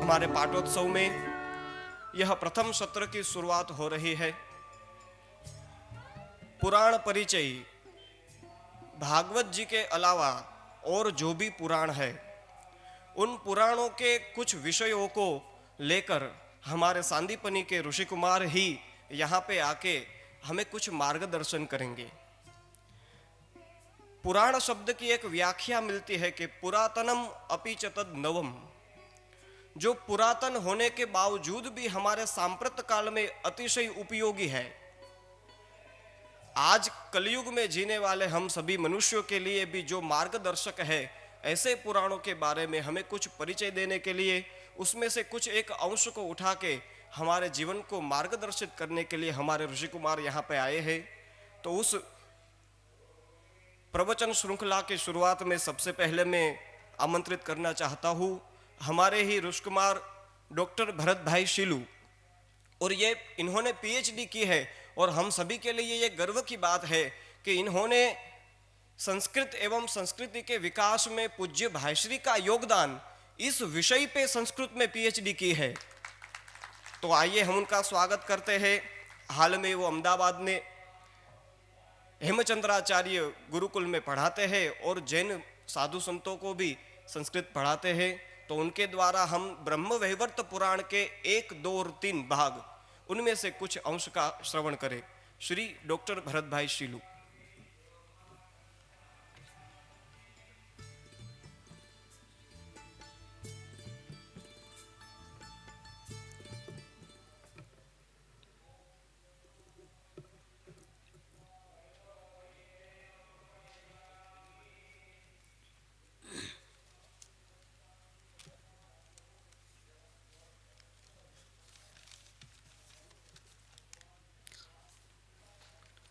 हमारे पाठोत्सव में यह प्रथम सत्र की शुरुआत हो रही है। पुराण परिचय भागवत जी के अलावा और जो भी पुराण है, उन पुराणों के कुछ विषयों को लेकर हमारे सांदीपनी के ऋषि कुमार ही यहाँ पे आके हमें कुछ मार्गदर्शन करेंगे। पुराण शब्द की एक व्याख्या मिलती है कि पुरातनम अपि च तद नवम, जो पुरातन होने के बावजूद भी हमारे सांप्रत काल में अतिशय उपयोगी है। आज कलयुग में जीने वाले हम सभी मनुष्यों के लिए भी जो मार्गदर्शक है, ऐसे पुराणों के बारे में हमें कुछ परिचय देने के लिए, उसमें से कुछ एक अंश को उठा के हमारे जीवन को मार्गदर्शित करने के लिए हमारे ऋषि कुमार यहाँ पे आए हैं। तो उस प्रवचन श्रृंखला की शुरुआत में सबसे पहले मैं आमंत्रित करना चाहता हूँ हमारे ही ऋषि कुमार डॉक्टर भरत भाई शीलू। और ये इन्होंने पीएचडी की है और हम सभी के लिए ये गर्व की बात है कि इन्होंने संस्कृत एवं संस्कृति के विकास में पूज्य भाईश्री का योगदान, इस विषय पे संस्कृत में पीएचडी की है। तो आइए हम उनका स्वागत करते हैं। हाल में वो अहमदाबाद में हेमचंद्राचार्य गुरुकुल में पढ़ाते हैं और जैन साधु संतों को भी संस्कृत पढ़ाते हैं। तो उनके द्वारा हम ब्रह्म वैवर्त पुराण के 1, 2 और 3 भाग, उनमें से कुछ अंश का श्रवण करें। श्री डॉक्टर भरत भाई शीलू।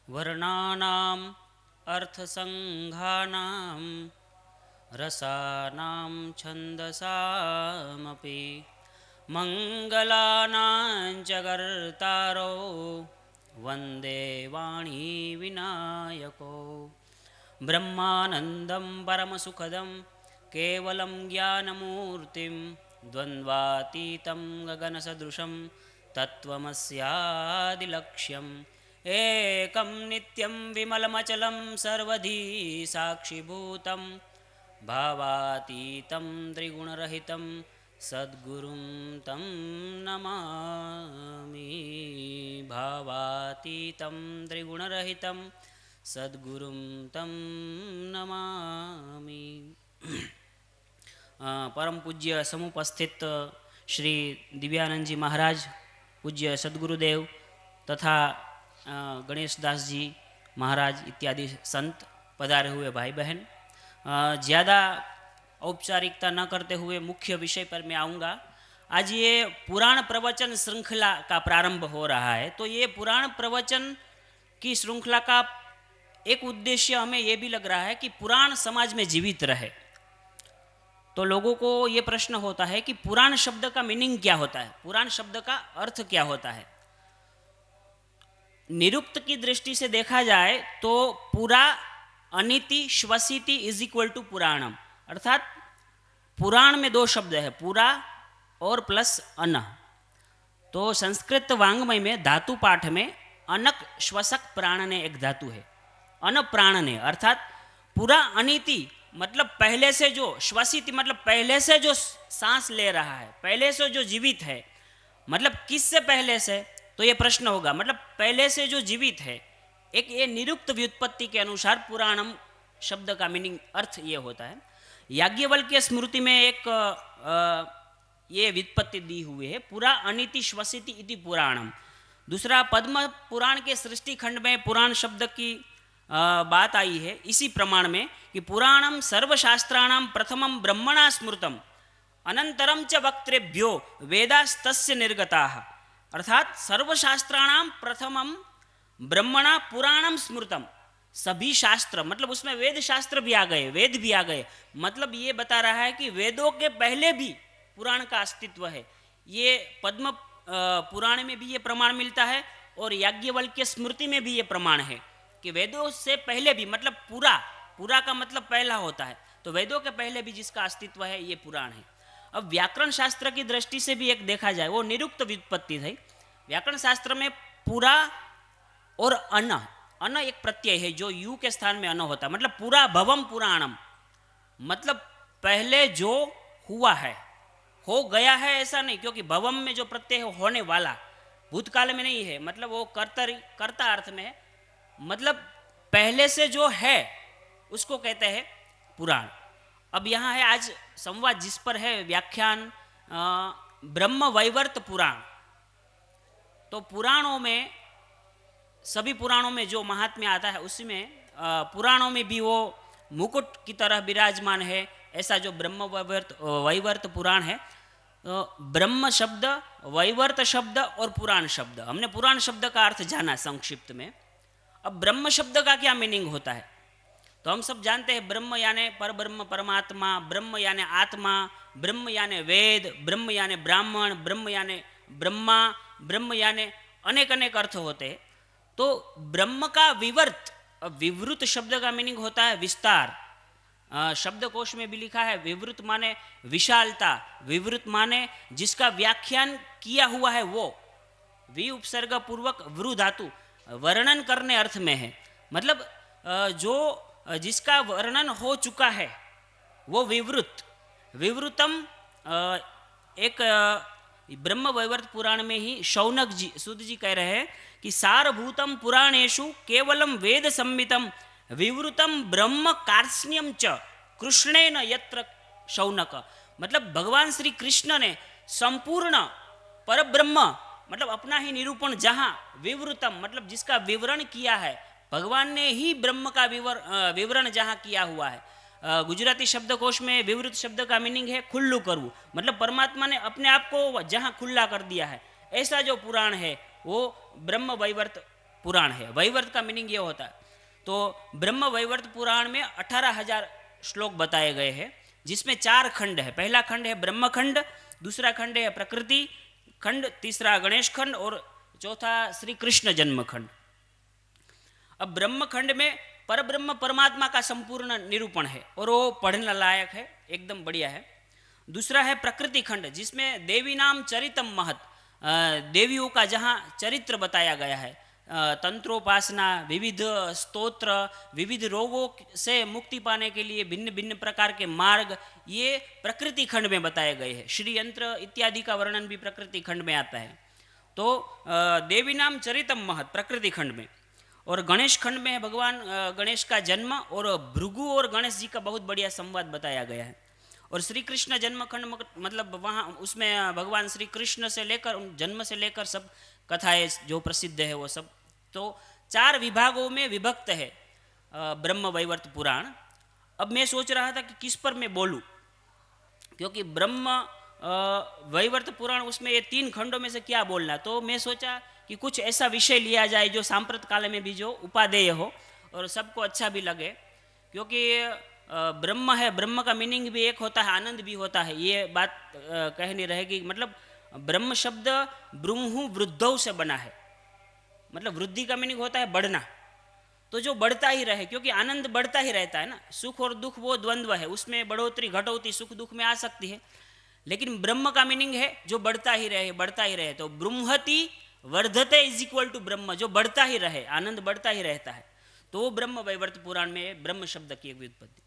वर्णानाम् अर्थसंघानां रसानां छन्दसामपि मङ्गलानां च कर्तारो वन्दे वाणी विनायको। ब्रह्मानन्दं परमसुखदं केवलं ज्ञानमूर्तिं द्वन्द्वातीतं गगनसदृशं तत्त्वमस्यादिलक्ष्यम् एकं नित्यं विमलमचलं सर्वधी साक्षिभूतं भावातीतं त्रिगुणरहितं सद्गुरुं तं नमामि। भावातीतं त्रिगुणरहितं सद्गुरुं तं नमामि। परम पूज्य समुपस्थित श्री दिव्यानंद जी महाराज, पूज्य सद्गुरुदेव तथा गणेश दास जी महाराज इत्यादि संत, पधारे हुए भाई बहन, ज़्यादा औपचारिकता न करते हुए मुख्य विषय पर मैं आऊँगा। आज ये पुराण प्रवचन श्रृंखला का प्रारंभ हो रहा है। तो ये पुराण प्रवचन की श्रृंखला का एक उद्देश्य हमें ये भी लग रहा है कि पुराण समाज में जीवित रहे। तो लोगों को ये प्रश्न होता है कि पुराण शब्द का मीनिंग क्या होता है, पुराण शब्द का अर्थ क्या होता है। निरुक्त की दृष्टि से देखा जाए तो पुरा अनिति श्वसिति इज इक्वल टू पुराणम, अर्थात पुराण में 2 शब्द है, पुरा और प्लस अन। तो संस्कृत वांग्मय में धातु पाठ में अनक श्वसक प्राणने एक धातु है, अन प्राणने, अर्थात पुरा अनिति मतलब पहले से जो, श्वसिति मतलब पहले से जो सांस ले रहा है, पहले से जो जीवित है। मतलब किससे पहले से, तो ये प्रश्न होगा, मतलब पहले से जो जीवित है। एक ये निरुक्त व्युत्पत्ति के अनुसार पुराणम शब्द का मीनिंग, अर्थ ये होता है। याज्ञवल्क्य स्मृति में एक ये व्युत्पत्ति दी हुई है, पुरा अनिति श्वसिति इति पुराणम। दूसरा पद्म पुराण के सृष्टि खंड में पुराण शब्द की बात आई है इसी प्रमाण में कि पुराणम सर्वशास्त्राणां प्रथमं ब्रह्मणा स्मृतम अनंतरम च वक्तृभ्यो वेदास्तस्य निर्गताः। अर्थात सर्वशास्त्राणां प्रथमं ब्रह्मणा पुराणम स्मृतम, सभी शास्त्र मतलब उसमें वेद शास्त्र भी आ गए, वेद भी आ गए। मतलब ये बता रहा है कि वेदों के पहले भी पुराण का अस्तित्व है। ये पद्म पुराण में भी ये प्रमाण मिलता है और याज्ञवल्क्य स्मृति में भी ये प्रमाण है कि वेदों से पहले भी, मतलब पूरा का मतलब पहला होता है, तो वेदों के पहले भी जिसका अस्तित्व है ये पुराण है। अब व्याकरण शास्त्र की दृष्टि से भी एक देखा जाए, वो निरुक्त व्युत्पत्ति थी। व्याकरण शास्त्र में पूरा और अन, अन एक प्रत्यय है जो यू के स्थान में अन होता है, मतलब पूरा भवम पुराणम, मतलब पहले जो हुआ है, हो गया है ऐसा नहीं, क्योंकि भवम में जो प्रत्यय है होने वाला, भूतकाल में नहीं है, मतलब वो कर्ता अर्थ में है, मतलब पहले से जो है उसको कहते हैं पुराण। अब यहाँ है आज संवाद जिस पर है व्याख्यान ब्रह्म वैवर्त पुराण। तो पुराणों में, सभी पुराणों में जो महात्म्य आता है उसमें पुराणों में भी वो मुकुट की तरह विराजमान है, ऐसा जो ब्रह्म वैवर्त पुराण है। तो ब्रह्म शब्द, वैवर्त शब्द और पुराण शब्द, हमने पुराण शब्द का अर्थ जाना संक्षिप्त में। अब ब्रह्म शब्द का क्या मीनिंग होता है, तो हम सब जानते हैं ब्रह्म यानी परब्रह्म परमात्मा, ब्रह्म यानी आत्मा, ब्रह्म यानी वेद, ब्रह्म यानी ब्राह्मण, ब्रह्म यानी ब्रह्मा, ब्रह्म यानी अनेक अनेक अर्थ होते हैं। तो ब्रह्म का विवर्त, विवृत शब्द का मीनिंग होता है विस्तार। शब्दकोश में भी लिखा है विवृत माने विशालता, विवृत माने जिसका व्याख्यान किया हुआ है वो, वि उपसर्ग पूर्वक वृ धातु वर्णन करने अर्थ में है, मतलब जो जिसका वर्णन हो चुका है वो विवृत। विवृतम एक ब्रह्म वैवर्त पुराण में ही शौनक जी, सूत जी कह रहे हैं कि सारभूतम पुराणेषु केवलम वेद संहितम विवृतम ब्रह्म कार्ष्ण्यम च कृष्णेन यत्र शौनक, मतलब भगवान श्री कृष्ण ने संपूर्ण परब्रह्म, मतलब अपना ही निरूपण जहाँ विवृतम, मतलब जिसका विवरण किया है, भगवान ने ही ब्रह्म का विवरण जहाँ किया हुआ है। गुजराती शब्दकोश में विवृत शब्द का मीनिंग है खुल्लू करવું, मतलब परमात्मा ने अपने आप को जहाँ खुला कर दिया है, ऐसा जो पुराण है वो ब्रह्म वैवर्त पुराण है। वैवर्त का मीनिंग ये होता है। तो ब्रह्म वैवर्त पुराण में 18,000 श्लोक बताए गए हैं, जिसमें 4 खंड है। पहला खंड है ब्रह्म खंड, दूसरा खंड है प्रकृति खंड, तीसरा गणेश खंड और चौथा श्री कृष्ण जन्म खंड। अब ब्रह्म खंड में परब्रह्म परमात्मा का संपूर्ण निरूपण है और वो पढ़ने लायक है, एकदम बढ़िया है। दूसरा है प्रकृति खंड, जिसमें देवी नाम चरितम महत, देवियों का जहाँ चरित्र बताया गया है, तंत्रोपासना, विविध स्तोत्र, विविध रोगों से मुक्ति पाने के लिए भिन्न भिन्न प्रकार के मार्ग, ये प्रकृति खंड में बताए गए हैं। श्री यंत्र इत्यादि का वर्णन भी प्रकृति खंड में आता है। तो देवी नाम चरितम महत प्रकृति खंड में, और गणेश खंड में है भगवान गणेश का जन्म, और भृगु और गणेश जी का बहुत बढ़िया संवाद बताया गया है। और श्री कृष्ण जन्म खंड मतलब वहाँ उसमें भगवान श्री कृष्ण से लेकर जन्म से लेकर सब कथाएं जो प्रसिद्ध है वो सब। तो 4 विभागों में विभक्त है ब्रह्म वैवर्त पुराण। अब मैं सोच रहा था कि किस पर मैं बोलूँ, क्योंकि ब्रह्म वैवर्त पुराण उसमें ये 3 खंडों में से क्या बोलना, तो मैं सोचा कि कुछ ऐसा विषय लिया जाए जो सांप्रत काल में भी जो उपादेय हो और सबको अच्छा भी लगे। क्योंकि ब्रह्म है, ब्रह्म का मीनिंग भी एक होता है, आनंद भी होता है, ये बात कहनी रहेगी। मतलब ब्रह्म शब्द ब्रूहु वृद्धौ से बना है, मतलब वृद्धि का मीनिंग होता है बढ़ना, तो जो बढ़ता ही रहे, क्योंकि आनंद बढ़ता ही रहता है ना। सुख और दुख वो द्वंद्व है, उसमें बढ़ोतरी घटोतरी सुख दुख में आ सकती है, लेकिन ब्रह्म का मीनिंग है जो बढ़ता ही रहे, बढ़ता ही रहे। तो ब्रह्मति वर्धते इज इक्वल टू ब्रह्म, जो बढ़ता ही रहे, आनंद बढ़ता ही रहता है। तो वो ब्रह्म वैवर्त पुराण में ब्रह्म शब्द की एक व्युत्पत्ति।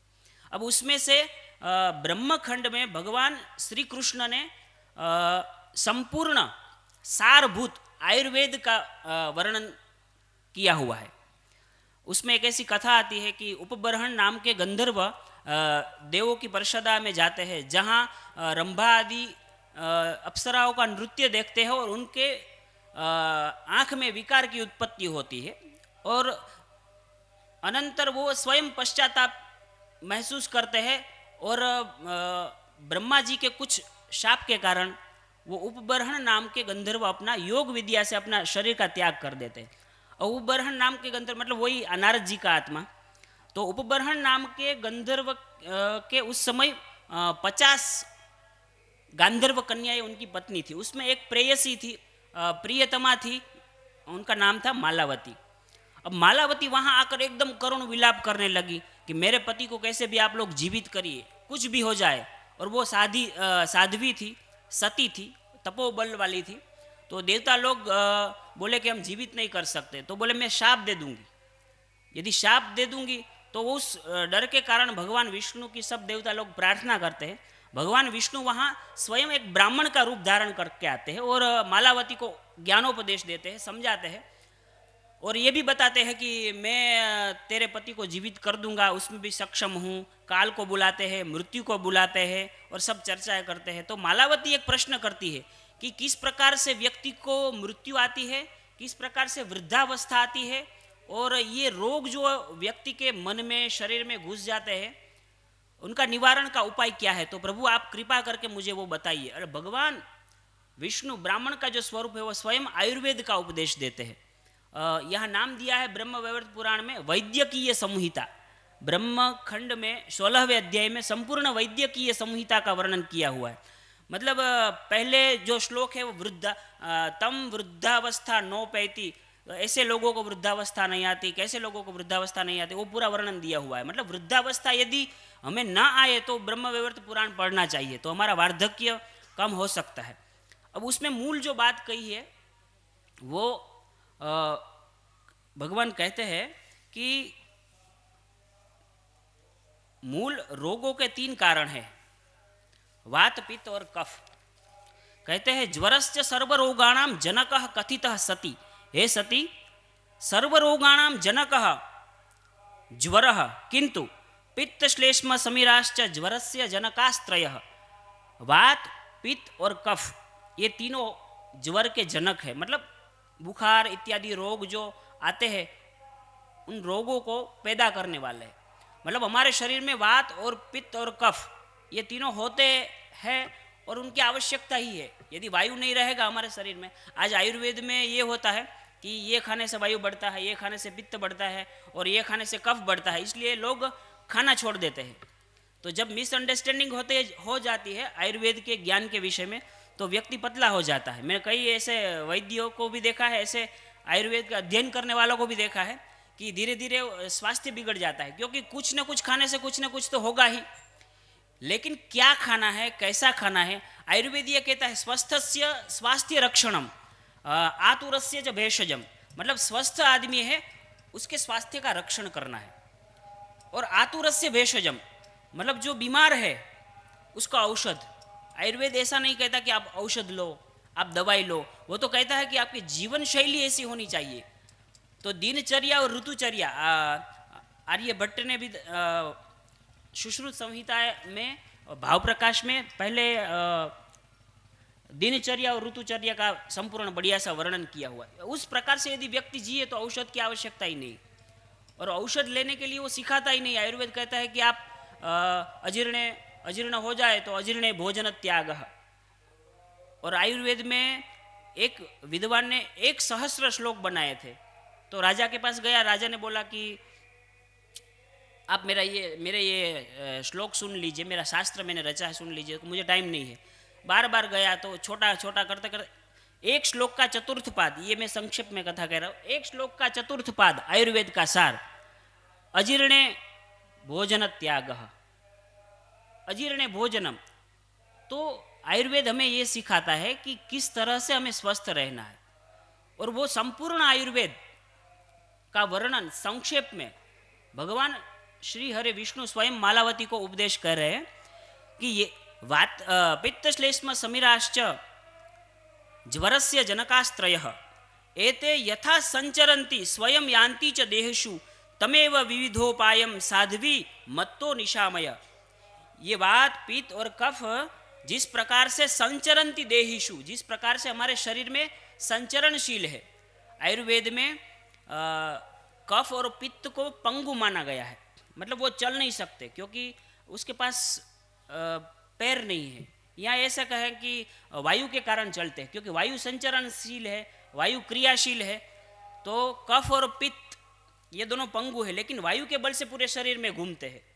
अब उसमें से ब्रह्म खंड में भगवान श्री कृष्ण ने संपूर्ण सारभूत आयुर्वेद का वर्णन किया हुआ है। उसमें एक ऐसी कथा आती है कि उपबर्हण नाम के गंधर्व देवों की परिषदा में जाते हैं, जहाँ रंभा आदि अप्सराओं का नृत्य देखते हैं और उनके आँख में विकार की उत्पत्ति होती है, और अनंतर वो स्वयं पश्चाताप महसूस करते हैं, और ब्रह्मा जी के कुछ शाप के कारण वो उपबर्हण नाम के गंधर्व अपना योग विद्या से अपना शरीर का त्याग कर देते हैं। और उपबर्हण नाम के गंधर्व मतलब वही नारद जी का आत्मा। तो उपबर्हण नाम के गंधर्व के उस समय 50 गांधर्व कन्याएं उनकी पत्नी थी। उसमें एक प्रेयसी थी, प्रियतमा थी, उनका नाम था मालावती। अब मालावती वहाँ आकर एकदम करुण विलाप करने लगी कि मेरे पति को कैसे भी आप लोग जीवित करिए, कुछ भी हो जाए, और वो साध्वी थी, सती थी, तपोबल वाली थी। तो देवता लोग बोले कि हम जीवित नहीं कर सकते, तो बोले मैं शाप दे दूंगी। यदि शाप दे दूंगी तो उस डर के कारण भगवान विष्णु की सब देवता लोग प्रार्थना करते हैं। भगवान विष्णु वहाँ स्वयं एक ब्राह्मण का रूप धारण करके आते हैं और मालावती को ज्ञानोपदेश देते हैं, समझाते हैं और ये भी बताते हैं कि मैं तेरे पति को जीवित कर दूंगा, उसमें भी सक्षम हूँ। काल को बुलाते हैं, मृत्यु को बुलाते हैं और सब चर्चाएं करते हैं। तो मालावती एक प्रश्न करती है कि किस प्रकार से व्यक्ति को मृत्यु आती है, किस प्रकार से वृद्धावस्था आती है और ये रोग जो व्यक्ति के मन में, शरीर में घुस जाते हैं, उनका निवारण का उपाय क्या है। तो प्रभु आप कृपा करके मुझे वो बताइए। अरे भगवान विष्णु ब्राह्मण का जो स्वरूप है वो स्वयं आयुर्वेद का उपदेश देते हैं। यह नाम दिया है ब्रह्म वैवर्त पुराण में वैद्यकीय संहिता। ब्रह्म खंड में 16वें अध्याय में संपूर्ण वैद्यकीय संहिता का वर्णन किया हुआ है। मतलब पहले जो श्लोक है वो तम वृद्धावस्था नोपैति, ऐसे लोगों को वृद्धावस्था नहीं आती, कैसे लोगों को वृद्धावस्था नहीं आती, वो पूरा वर्णन दिया हुआ है। मतलब वृद्धावस्था यदि हमें ना आए तो ब्रह्म वैवर्त पुराण पढ़ना चाहिए, तो हमारा वार्धक्य कम हो सकता है। अब उसमें मूल जो बात कही है वो भगवान कहते हैं कि मूल रोगों के 3 कारण हैं, वात, पित्त और कफ। कहते हैं ज्वरस्य सर्वरोगाणाम जनकः कथितः सति। हे सती, सर्वरोगाणाम जनकः ज्वरः किंतु पित्त श्लेष्म समीराश्च ज्वरस्य जनकास्त्रयः। वात, पित्त और कफ ये तीनों ज्वर के जनक है। मतलब बुखार इत्यादि रोग जो आते हैं उन रोगों को पैदा करने वाले हैं। मतलब हमारे शरीर में वात और पित्त और कफ ये तीनों होते हैं और उनकी आवश्यकता ही है। यदि वायु नहीं रहेगा हमारे शरीर में, आज आयुर्वेद में ये होता है कि ये खाने से वायु बढ़ता है, ये खाने से पित्त बढ़ता है और ये खाने से कफ बढ़ता है, इसलिए लोग खाना छोड़ देते हैं। तो जब मिसअंडरस्टैंडिंग हो जाती है आयुर्वेद के ज्ञान के विषय में तो व्यक्ति पतला हो जाता है। मैंने कई ऐसे वैद्यों को भी देखा है, ऐसे आयुर्वेद का अध्ययन करने वालों को भी देखा है कि धीरे धीरे स्वास्थ्य बिगड़ जाता है, क्योंकि कुछ न कुछ खाने से कुछ न कुछ तो होगा ही। लेकिन क्या खाना है, कैसा खाना है, आयुर्वेद ये कहता है स्वस्थस्य स्वास्थ्य रक्षणम आतुरस्य च भेषजम। मतलब स्वस्थ आदमी है उसके स्वास्थ्य का रक्षण करना है। और आतुरस्य भेषजम मतलब जो बीमार है उसका औषध। आयुर्वेद ऐसा नहीं कहता कि आप औषध लो, आप दवाई लो, वो तो कहता है कि आपकी जीवन शैली ऐसी होनी चाहिए। तो दिनचर्या और ऋतुचर्या, आर्यभट्ट ने भी सुश्रुत संहिता में भाव प्रकाश में पहले दिनचर्या और ऋतुचर्या का संपूर्ण बढ़िया सा वर्णन किया हुआ है। उस प्रकार से यदि व्यक्ति जिए तो औषध की आवश्यकता ही नहीं, और औषध लेने के लिए वो सिखाता ही नहीं। आयुर्वेद कहता है कि आप अजीर्ण हो जाए तो अजीर्णे भोजन त्याग। और आयुर्वेद में एक विद्वान ने 1,000 श्लोक बनाए थे। तो राजा के पास गया, राजा ने बोला कि आप मेरे ये श्लोक सुन लीजिए, मेरा शास्त्र मैंने रचा है, सुन लीजिए। मुझे टाइम नहीं है। बार बार गया तो छोटा छोटा करते करते 1 श्लोक का चतुर्थ पाद, ये मैं संक्षेप में कथा कह रहा हूँ, 1 श्लोक का चतुर्थ पाद आयुर्वेद का सार, अजीर्णे भोजन त्याग, अजीर्णे भोजनम। तो आयुर्वेद हमें ये सिखाता है कि किस तरह से हमें स्वस्थ रहना है। और वो संपूर्ण आयुर्वेद का वर्णन संक्षेप में भगवान श्री हरि विष्णु स्वयं मालावती को उपदेश कर रहे हैं कि ये वात पित्त श्लेष्म समीराश्च ज्वरस्य जनकास्त्रयः एते यथा संचरन्ति स्वयं यान्ति च देहेषु तमेव विविधोपायम साध्वी मत्तो निशामय। ये वात, पित्त और कफ जिस प्रकार से संचरन्ति देहिषु, जिस प्रकार से हमारे शरीर में संचरणशील है, आयुर्वेद में कफ और पित्त को पंगु माना गया है। मतलब वो चल नहीं सकते क्योंकि उसके पास पैर नहीं है। यहाँ ऐसा कहें कि वायु के कारण चलते हैं, क्योंकि वायु संचरणशील है, वायु क्रियाशील है। तो कफ और पित्त ये दोनों पंगु है, लेकिन वायु के बल से पूरे शरीर में घूमते हैं।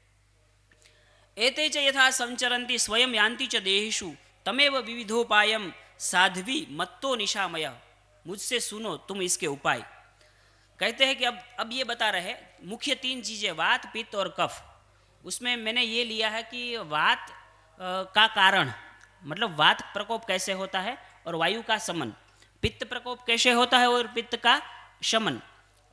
एते च यथा संचरन्ति स्वयं यान्ति च देहिषु तमेव विविधोपायम साध्वी मत्तो निशामय। मुझसे सुनो तुम इसके उपाय। कहते हैं कि अब ये बता रहे मुख्य 3 चीजें, वात, पित्त और कफ। उसमें मैंने ये लिया है कि वात का कारण, मतलब वात प्रकोप कैसे होता है और वायु का समन, पित्त प्रकोप कैसे होता है और पित्त का शमन,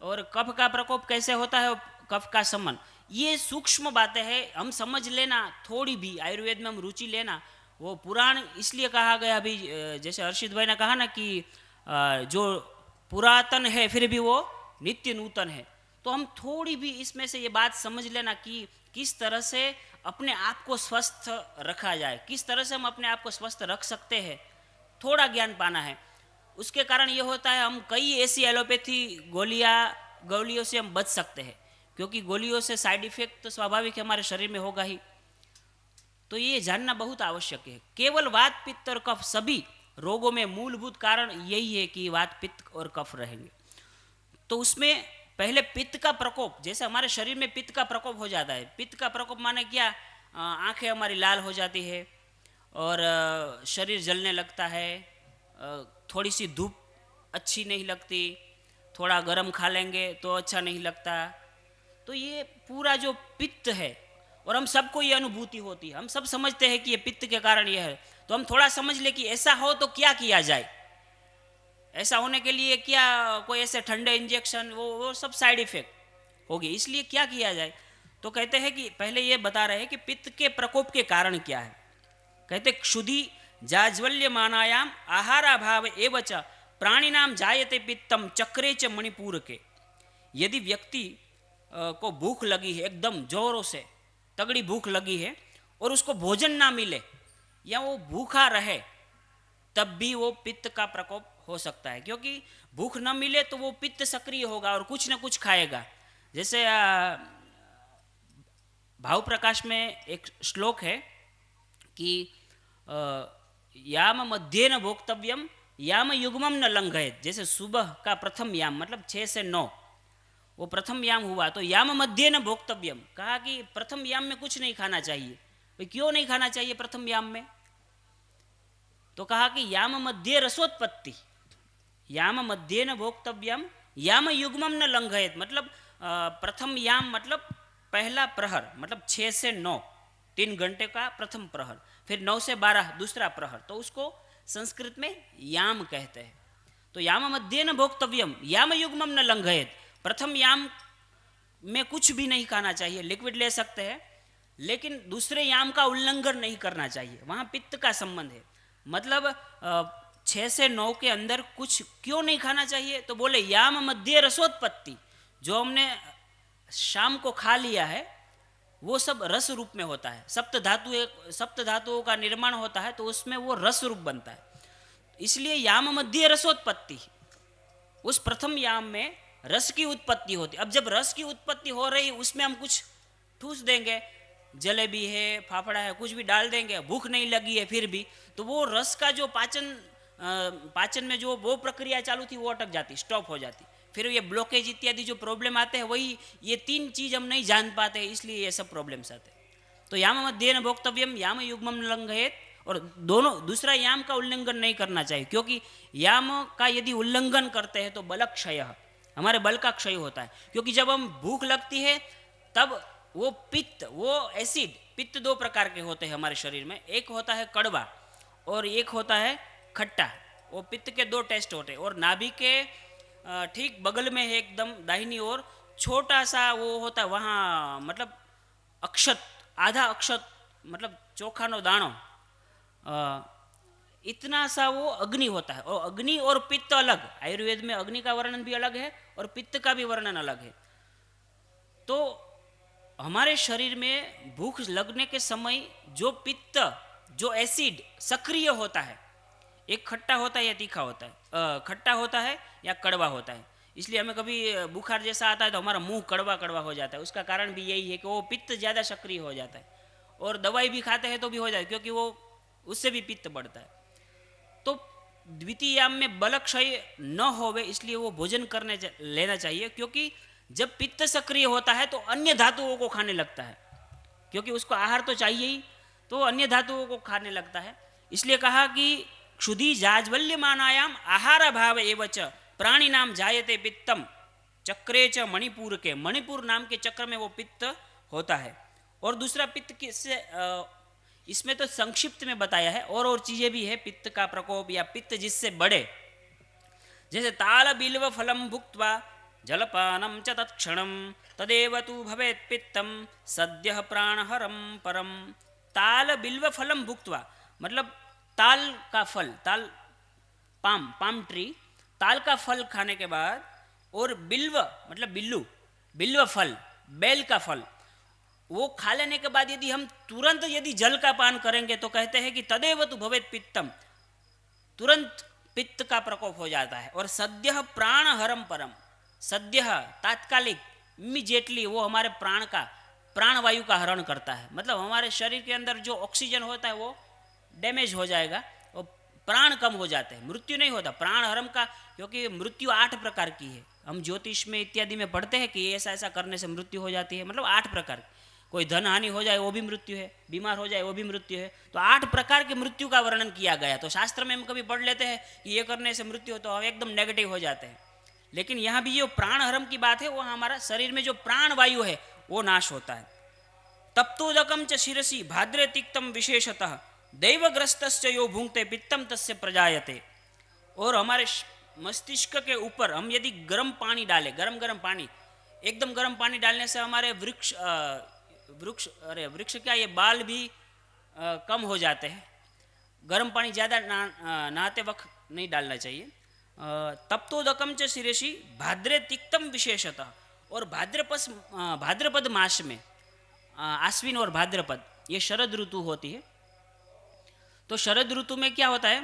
और कफ का प्रकोप कैसे होता है और कफ का समन। ये सूक्ष्म बातें हैं, हम समझ लेना थोड़ी भी, आयुर्वेद में हम रुचि लेना। वो पुराण इसलिए कहा गया, अभी जैसे हर्षित भाई ने कहा ना कि जो पुरातन है फिर भी वो नित्य नूतन है, तो हम थोड़ी भी इसमें से ये बात समझ लेना कि किस तरह से अपने आप को स्वस्थ रखा जाए, किस तरह से हम अपने आप को स्वस्थ रख सकते हैं, थोड़ा ज्ञान पाना है। उसके कारण ये होता है हम कई ऐसी एलोपैथी गोलियों से हम बच सकते हैं, क्योंकि गोलियों से साइड इफेक्ट तो स्वाभाविक हमारे शरीर में होगा ही। तो ये जानना बहुत आवश्यक है। केवल वात पित्त और कफ, सभी रोगों में मूलभूत कारण यही है कि वात पित्त और कफ रहेंगे। तो उसमें पहले पित्त का प्रकोप, जैसे हमारे शरीर में पित्त का प्रकोप हो जाता है। पित्त का प्रकोप माने क्या, आंखें हमारी लाल हो जाती है और शरीर जलने लगता है, थोड़ी सी धूप अच्छी नहीं लगती, थोड़ा गर्म खा लेंगे तो अच्छा नहीं लगता। तो ये पूरा जो पित्त है, और हम सबको ये अनुभूति होती है, हम सब समझते हैं कि ये पित्त के कारण ये है। तो हम थोड़ा समझ ले कि ऐसा हो तो क्या किया जाए, ऐसा होने के लिए क्या कोई ऐसे ठंडे इंजेक्शन, वो सब साइड इफेक्ट होगी, इसलिए क्या किया जाए। तो कहते हैं कि पहले ये बता रहे हैं कि पित्त के प्रकोप के कारण क्या है। कहते क्षुधि जाज्वल्य मानायाम आहाराभाव एवच प्राणिनाम जायते पित्तम चक्रे च मणिपुर के। यदि व्यक्ति को भूख लगी है, एकदम जोरों से तगड़ी भूख लगी है, और उसको भोजन ना मिले या वो भूखा रहे, तब भी वो पित्त का प्रकोप हो सकता है। क्योंकि भूख न मिले तो वो पित्त सक्रिय होगा और कुछ न कुछ खाएगा। जैसे भाव प्रकाश में एक श्लोक है कि याम मध्येन भोक्तव्यम याम युग्मम न लंघयेत। जैसे सुबह का प्रथम याम मतलब 6 से 9 वो प्रथम याम हुआ, तो याम मध्येन भोक्तव्यम, कहा कि प्रथम याम में कुछ नहीं खाना चाहिए। भाई क्यों नहीं खाना चाहिए प्रथम याम में, तो कहा कि याम मध्य रसोत्पत्ति, याम मध्य न भोक्तव्यम याम युग्मम न लंघयेत। मतलब प्रथम याम मतलब पहला प्रहर, मतलब 6 से 9 3 घंटे का प्रथम प्रहर, फिर 9 से 12 दूसरा प्रहर, तो उसको संस्कृत में याम कहते हैं। तो याम मध्य न भोक्तव्यम याम युग्मम न लंघयेत, प्रथम याम में कुछ भी नहीं खाना चाहिए, लिक्विड ले सकते हैं, लेकिन दूसरे याम का उल्लंघन नहीं करना चाहिए। वहाँ पित्त का संबंध है। मतलब 6 से 9 के अंदर कुछ क्यों नहीं खाना चाहिए, तो बोले याम मध्य रसोत्पत्ति, जो हमने शाम को खा लिया है वो सब रस रूप में होता है। सप्त धातुओं का निर्माण होता है, तो उसमें वो रस रूप बनता है, इसलिए याम मध्य रसोत्पत्ति। उस प्रथम याम में रस की उत्पत्ति होती। अब जब रस की उत्पत्ति हो रही, उसमें हम कुछ ठूस देंगे, जलेबी है, फाफड़ा है, कुछ भी डाल देंगे, भूख नहीं लगी है फिर भी, तो वो रस का जो पाचन में जो वो प्रक्रिया चालू थी वो अटक जाती, स्टॉप हो जाती। फिर ये ब्लॉकेज इत्यादि जो प्रॉब्लम आते हैं, वही ये 3 चीज हम नहीं जान पाते हैं, इसलिए ये सब प्रॉब्लम्स आते हैं। तो याम मध्येन भोक्तव्यम याम युग्मम न लंघयेत, और दोनों दूसरा याम का उल्लंघन नहीं करना चाहिए, क्योंकि याम का यदि उल्लंघन करते हैं तो बल क्षय, हमारे बल का क्षय होता है। क्योंकि जब हम भूख लगती है तब वो पित्त, वो एसिड, पित्त 2 प्रकार के होते हैं हमारे शरीर में, एक होता है कड़वा और एक होता है खट्टा। वो पित्त के 2 टेस्ट होते हैं। और नाभि के ठीक बगल में है एकदम दाहिनी ओर छोटा सा वो होता है, वहाँ मतलब अक्षत, आधा अक्षत मतलब चोखा नो दाणो, इतना सा वो अग्नि होता है। और अग्नि और पित्त अलग, आयुर्वेद में अग्नि का वर्णन भी अलग है और पित्त का भी वर्णन अलग है। तो हमारे शरीर में भूख लगने के समय जो पित्त, जो एसिड सक्रिय होता है, एक खट्टा होता है या तीखा होता है, खट्टा होता है या कड़वा होता है। इसलिए हमें कभी बुखार जैसा आता है तो हमारा मुंह कड़वा कड़वा हो जाता है। उसका कारण भी यही है कि वो पित्त ज़्यादा सक्रिय हो जाता है, और दवाई भी खाते हैं तो भी हो जाए, क्योंकि वो उससे भी पित्त बढ़ता है। तो द्वितीय याम में बल क्षय न होवे, इसलिए वो भोजन लेना चाहिए। क्योंकि जब पित्त सक्रिय होता है तो अन्य धातुओं को खाने लगता है, क्योंकि उसको आहार तो चाहिए ही, तो अन्य धातुओं को खाने लगता है। इसलिए कहा कि क्षुधि जाज्वल्य मानायाम आहार भाव एवच प्राणी नाम जायते पित्तम चक्रे च मणिपुर के, मणिपुर नाम के चक्र में वो पित्त होता है। और दूसरा पित्त किससे, इसमें तो संक्षिप्त में बताया है, और चीजें भी है पित्त का प्रकोप या पित्त जिससे बढ़े, जैसे ताल बिल्व फलम भुक्त्वा जलपानम च तत्क्षणम तदेव तु भवेत् पित्तम सद्यः प्राणहरम परम। ताल बिल्व फलम भुक्त्वा मतलब ताल का फल, ताल पाम ट्री, ताल का फल खाने के बाद, और बिल्व मतलब बिल्लू, बिल्व फल, बेल का फल, वो खा लेने के बाद यदि हम तुरंत यदि जल का पान करेंगे तो कहते हैं कि तदेव तु भवेत् पित्तम, तुरंत पित्त का प्रकोप हो जाता है। और सद्यः प्राणहरम परम, सद्यः तात्कालिक, इमीडिएटली वो हमारे प्राण का, प्राणवायु का हरण करता है। मतलब हमारे शरीर के अंदर जो ऑक्सीजन होता है वो डैमेज हो जाएगा और प्राण कम हो जाते हैं, मृत्यु नहीं होता प्राण हरम का, क्योंकि मृत्यु 8 प्रकार की है। हम ज्योतिष में इत्यादि में पढ़ते हैं कि ऐसा ऐसा करने से मृत्यु हो जाती है, मतलब 8 प्रकार। कोई धन हानि हो जाए वो भी मृत्यु है, बीमार हो जाए वो भी मृत्यु है, तो 8 प्रकार की मृत्यु का वर्णन किया गया। तो शास्त्र में हम कभी पढ़ लेते हैं कि ये करने से मृत्यु हो, तो हम एकदम नेगेटिव हो जाते हैं। लेकिन यहाँ भी जो प्राण हरम की बात है, वो हमारा शरीर में जो प्राण वायु है वो नाश होता है। तप्तोदकम च शिरसि भाद्रे तिक्तम विशेषतः दैवग्रस्तस्य यो भुंक्ते पित्तम तस्य प्रजायते। और हमारे मस्तिष्क के ऊपर हम यदि गर्म पानी डालें, गरम पानी, एकदम गर्म पानी डालने से हमारे वृक्ष क्या, ये बाल भी कम हो जाते हैं। गर्म पानी ज़्यादा नहाते वक्त नहीं डालना चाहिए। तप्तोदकम च शिरसि भाद्रे तिक्तम विशेषतः। और भाद्रपद मास में, आश्विन और भाद्रपद ये शरद ऋतु होती है। तो शरद ऋतु में क्या होता है,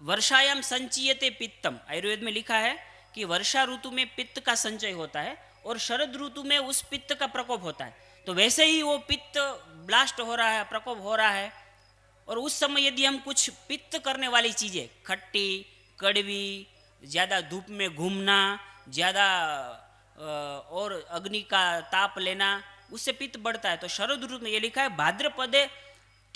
वर्षायाम संचयते पित्तम, आयुर्वेद में लिखा है कि वर्षा ऋतु में पित्त का संचय होता है और शरद ऋतु में उस पित्त का प्रकोप होता है। तो वैसे ही वो पित्त ब्लास्ट हो रहा है, प्रकोप हो रहा है, और उस समय यदि हम कुछ पित्त करने वाली चीज़ें, खट्टी, कड़वी, ज़्यादा धूप में घूमना, ज़्यादा और अग्नि का ताप लेना, उससे पित्त बढ़ता है। तो शरद ऋतु में ये लिखा है भाद्रपदे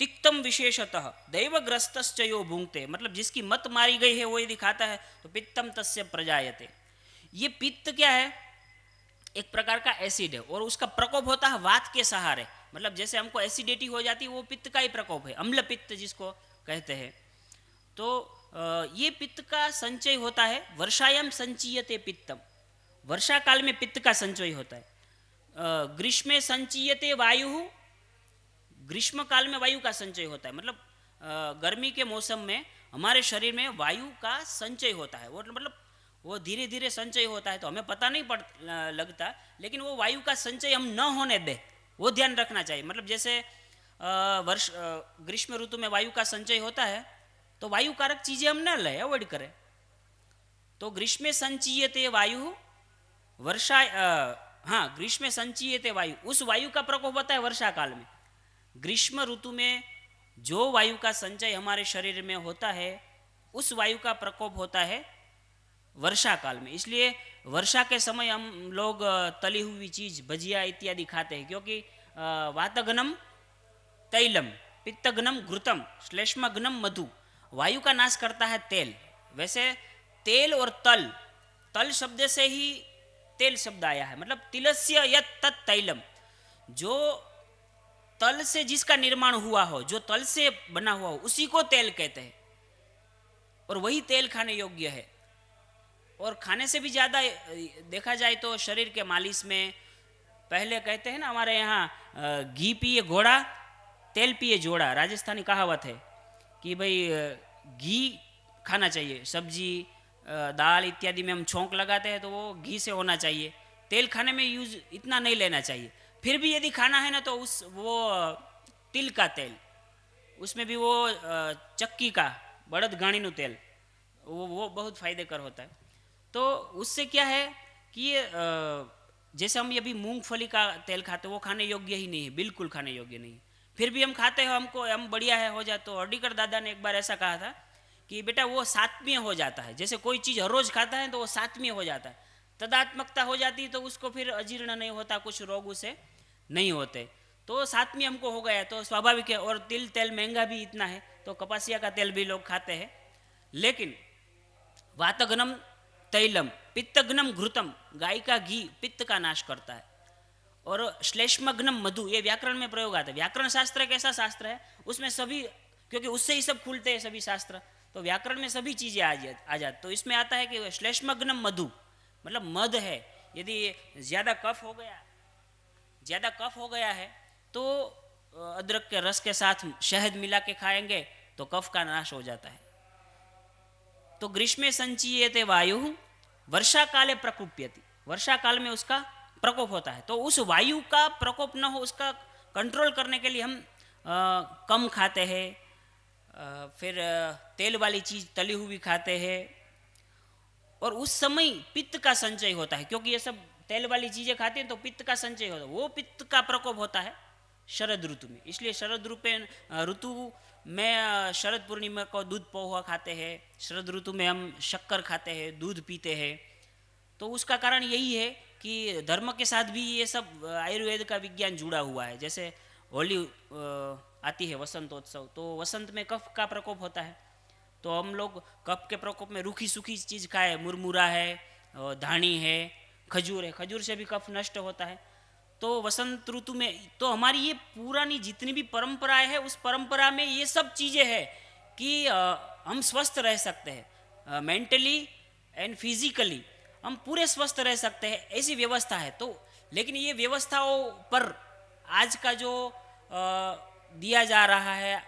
तिक्तम विशेषतः दैवग्रस्तश्च यो भुंक्ते, मतलब जिसकी मत मारी गई है वो यदि खाता है तो पित्तम तस्य प्रजायते। ये पित्त क्या है, एक प्रकार का एसिड है, और उसका प्रकोप होता है वात के सहारे। मतलब जैसे हमको एसिडिटी हो जाती है, वो पित्त का ही प्रकोप है, अम्ल पित्त जिसको कहते हैं। तो ये पित्त का संचय होता है। वर्षायाम संचयते पित्तम, वर्षा काल में पित्त का संचय होता है। ग्रीष्मे संचयते वायु, ग्रीष्म काल में वायु का संचय होता है। मतलब गर्मी के मौसम में हमारे शरीर में वायु का संचय होता है, वो मतलब वो धीरे धीरे संचय होता है, तो हमें पता नहीं लगता, लेकिन वो वायु का संचय हम न होने दें, वो ध्यान रखना चाहिए। मतलब जैसे ग्रीष्म ऋतु में वायु का संचय होता है, तो वायु कारक चीज़ें हम न लें, अवॉइड करें। तो ग्रीष्मे संचयते वायु, वर्षा ग्रीष्मे संचयते वायु, उस वायु का प्रकोप होता है वर्षा काल में। ग्रीष्म ऋतु में जो वायु का संचय हमारे शरीर में होता है, उस वायु का प्रकोप होता है वर्षा काल में। इसलिए वर्षा के समय हम लोग तली हुई चीज़, भजिया इत्यादि खाते हैं, क्योंकि वातघ्नम तैलम, पित्तघ्नम घृतम, श्लेष्मघ्नम मधु, वायु का नाश करता है तेल। वैसे तेल और तल, तल शब्द से ही तेल शब्द आया है, मतलब तिलस्य यत् तत् तैलम, जो तल से जिसका निर्माण हुआ हो, जो तल से बना हुआ हो, उसी को तेल कहते हैं, और वही तेल खाने योग्य है। और खाने से भी ज़्यादा देखा जाए तो शरीर के मालिश में, पहले कहते हैं ना हमारे यहाँ, घी पिए घोड़ा तेल पिए जोड़ा, राजस्थानी कहावत है कि भाई घी खाना चाहिए, सब्जी दाल इत्यादि में हम छोंक लगाते हैं तो वो घी से होना चाहिए, तेल खाने में यूज इतना नहीं लेना चाहिए। फिर भी यदि खाना है ना तो वो तिल का तेल, उसमें भी वो चक्की का बड़द घाणीनु तेल, वो बहुत फायदे कर होता है। तो उससे क्या है कि जैसे हम अभी मूंगफली का तेल खाते हैं, वो खाने योग्य ही नहीं है, बिल्कुल खाने योग्य नहीं। फिर भी हम खाते हैं, हम बढ़िया है हो जाए। तो हड्डीकर दादा ने एक बार ऐसा कहा था कि बेटा वो सात्वीय हो जाता है, जैसे कोई चीज़ हर रोज़ खाता है तो वो सात्वीय हो जाता है, तदात्मकता हो जाती है, तो उसको फिर अजीर्ण नहीं होता, कुछ रोग उसे नहीं होते। तो सात्वीय हमको हो गया तो स्वाभाविक है। और तिल तेल महंगा भी इतना है, तो कपासिया का तेल भी लोग खाते हैं। लेकिन वातघ्नम तैलम, पित्तघ्नम घृतम, गाय का घी पित्त का नाश करता है। और श्लेष्मग्नम मधु, ये व्याकरण में प्रयोग आता है। व्याकरण शास्त्र एक ऐसा शास्त्र है उसमें सभी, क्योंकि उससे ही सब खुलते हैं सभी शास्त्र, तो व्याकरण में सभी चीज़ें आ जाती। तो इसमें आता है कि श्लेष्मग्नम मधु मतलब मध है। यदि ज़्यादा कफ हो गया है तो अदरक के रस के साथ शहद मिला के खाएंगे तो कफ का नाश हो जाता है। तो ग्रीष्मे संचीयते वायु वर्षा काले प्रकोप्यति, वर्षा काल में उसका प्रकोप होता है। तो उस वायु का प्रकोप न हो, उसका कंट्रोल करने के लिए हम कम खाते हैं, फिर तेल वाली चीज़ तली हुई खाते हैं, और उस समय पित्त का संचय होता है, क्योंकि ये सब तेल वाली चीज़ें खाते हैं तो पित्त का संचय होता है। वो पित्त का प्रकोप होता है शरद ऋतु में। इसलिए शरद ऋतु में शरद पूर्णिमा को दूध पोहा खाते हैं, शरद ऋतु में हम शक्कर खाते हैं, दूध पीते हैं। तो उसका कारण यही है कि धर्म के साथ भी ये सब आयुर्वेद का विज्ञान जुड़ा हुआ है। जैसे होली आती है, वसंतोत्सव, तो वसंत में कफ का प्रकोप होता है, तो हम लोग कफ के प्रकोप में रूखी सूखी चीज़ खाए, मुरमुरा है, धानी है, खजूर है, खजूर से भी कफ नष्ट होता है। तो वसंत ऋतु में तो हमारी ये पुरानी जितनी भी परंपराएं है, उस परंपरा में ये सब चीज़ें हैं कि हम स्वस्थ रह सकते हैं, मेंटली एंड फिजिकली हम पूरे स्वस्थ रह सकते हैं, ऐसी व्यवस्था है। तो लेकिन ये व्यवस्थाओं पर आज का जो दिया जा रहा है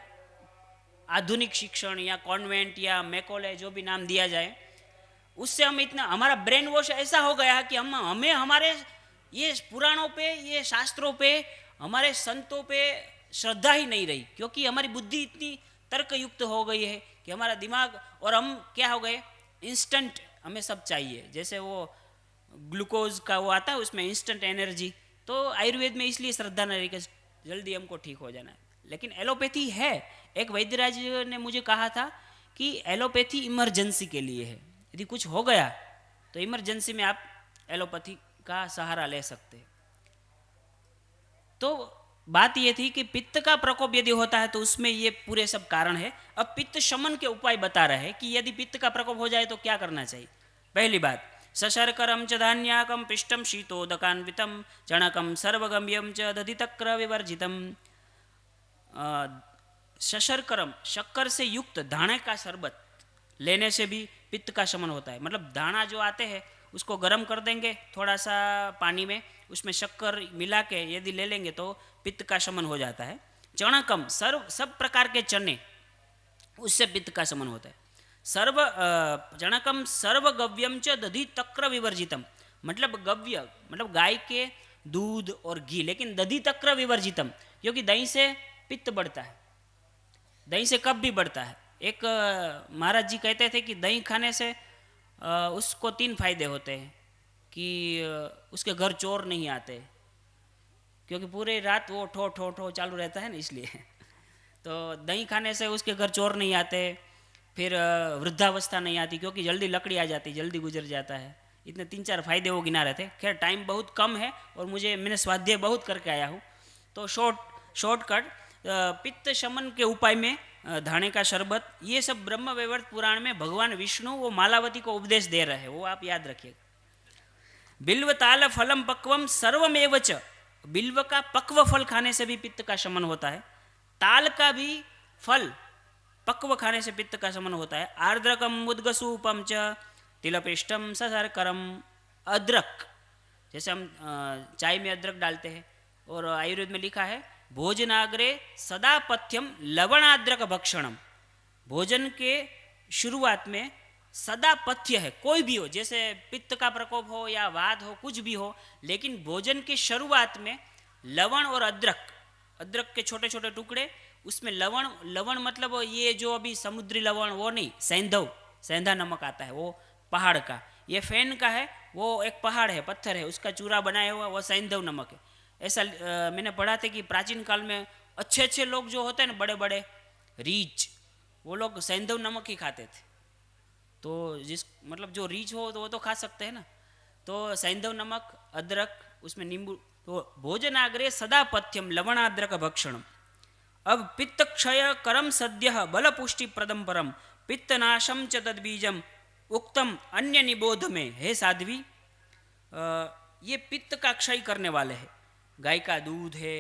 आधुनिक शिक्षण या कॉन्वेंट या मैकोले, जो भी नाम दिया जाए, उससे हम इतना, हमारा ब्रेन वॉश ऐसा हो गया है कि हमें हमारे ये पुराणों पे, ये शास्त्रों पे, हमारे संतों पे श्रद्धा ही नहीं रही, क्योंकि हमारी बुद्धि इतनी तर्कयुक्त हो गई है कि हमारा दिमाग, और हम क्या हो गए, इंस्टेंट हमें सब चाहिए। जैसे वो ग्लूकोज का वो आता है, उसमें इंस्टेंट एनर्जी। तो आयुर्वेद में इसलिए श्रद्धा नहीं रही कि जल्दी हमको ठीक हो जाना है। लेकिन एलोपैथी है, एक वैद्यराज ने मुझे कहा था कि एलोपैथी इमरजेंसी के लिए है, यदि कुछ हो गया तो इमरजेंसी में आप एलोपैथी का सहारा ले सकते हैं। तो बात ये थी कि पित्त का प्रकोप यदि होता है तो उसमें ये पूरे सब कारण है। अब पित्त शमन के उपाय बता रहे हैं कि यदि पित्त का प्रकोप हो जाए तो क्या करना चाहिए। पहली बात, सशर्करम च धान्याकम पिष्टम शीतोदकान्वितम चणकम सर्वगम्यम च दधितक्र विवर्जितम। सशर्करम, शक्कर से युक्त धाने का शरबत लेने से भी पित्त का शमन होता है। मतलब दाना जो आते हैं उसको गर्म कर देंगे थोड़ा सा पानी में, उसमें शक्कर मिला के यदि ले लेंगे तो पित्त का शमन हो जाता है। चणकम, सब प्रकार के चने, उससे पित्त का शमन होता है। चणकम सर्वगव्यम च दधि तक्र विवर्जितम, मतलब गव्य मतलब गाय के दूध और घी, लेकिन दधि तक्र विवर्जितम, क्योंकि दही से पित्त बढ़ता है, दही से कफ भी बढ़ता है। एक महाराज जी कहते थे कि दही खाने से उसको 3 फायदे होते हैं कि उसके घर चोर नहीं आते, क्योंकि पूरे रात वो ठो ठो ठो चालू रहता है ना, इसलिए तो दही खाने से उसके घर चोर नहीं आते। फिर वृद्धावस्था नहीं आती, क्योंकि जल्दी लकड़ी आ जाती, जल्दी गुजर जाता है। इतने 3-4 फायदे वो गिना रहे थे। खैर टाइम बहुत कम है और मैंने स्वाध्याय बहुत करके आया हूँ, तो शॉर्टकट पित्त शमन के उपाय में धाने का शरबत, ये सब ब्रह्म वैवर्त पुराण में भगवान विष्णु वो मालावती को उपदेश दे रहे हैं, वो आप याद रखिएगा। बिल्व ताल फलम पक्वम सर्वमेव च, बिल्व का पक्व फल खाने से भी पित्त का शमन होता है। ताल का भी फल पक्व खाने से पित्त का शमन होता है। आर्द्रकम मुद्गसूपम च तिलपिष्टम सशर्करम, अदरक, जैसे हम चाय में अदरक डालते हैं, और आयुर्वेद में लिखा है भोजनाग्रे सदा पथ्यम लवणाद्रक भक्षणम, भोजन के शुरुआत में सदा पथ्य है, कोई भी हो, जैसे पित्त का प्रकोप हो या वात हो, कुछ भी हो, लेकिन भोजन के शुरुआत में लवण और अदरक के छोटे छोटे टुकड़े, उसमें लवण मतलब ये जो अभी समुद्री लवण वो नहीं, सेंधा नमक आता है वो पहाड़ का, ये फैन का है, वो एक पहाड़ है, पत्थर है, उसका चूरा बनाया हुआ वो सैंधव नमक है। ऐसा मैंने पढ़ा था कि प्राचीन काल में अच्छे लोग जो होते हैं ना, बड़े बड़े रीच, वो लोग सैंधव नमक ही खाते थे। तो मतलब जो रीच हो तो वो तो खा सकते हैं ना, तो सैंधव नमक, अदरक, उसमें नींबू, तो भोजनाग्रे सदा पथ्यम लवणाद्रक भक्षणम। अब पित्त क्षय करम सद्य बल पुष्टि प्रदम परम पित्तनाशम च तद्बीजम उक्तम अन्य निबोध में। हे साध्वी, ये पित्त का क्षय करने वाले हैं, गाय का दूध है,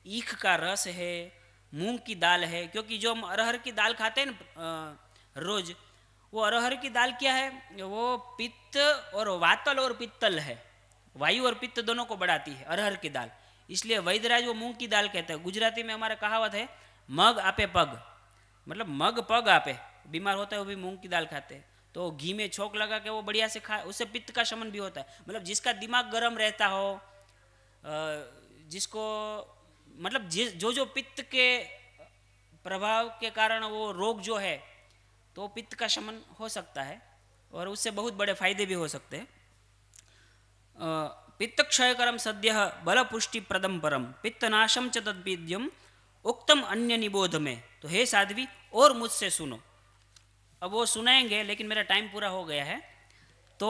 ईख का रस है, मूंग की दाल है। क्योंकि जो हम अरहर की दाल खाते हैं ना रोज, वो अरहर की दाल क्या है, वो पित्त और वातल और पित्तल है, वायु और पित्त दोनों को बढ़ाती है अरहर की दाल। इसलिए वैद्यराज वो मूंग की दाल कहते हैं। गुजराती में हमारे कहावत है मग आपे पग, मतलब मग पग आपे, बीमार होता है वो भी मूंग की दाल खाते हैं। तो घी में छोंक लगा के वो बढ़िया से खा, उससे पित्त का शमन भी होता है। मतलब जिसका दिमाग गर्म रहता हो, जिसको मतलब जो जो पित्त के प्रभाव के कारण वो रोग जो है, तो पित्त का शमन हो सकता है और उससे बहुत बड़े फायदे भी हो सकते हैं। पित्त क्षयकरम सद्य बल पुष्टि प्रदम परम पित्तनाशम च तद्बीद्यम उक्तम अन्य निबोध में। तो हे साध्वी और मुझसे सुनो। अब वो सुनाएंगे लेकिन मेरा टाइम पूरा हो गया है। तो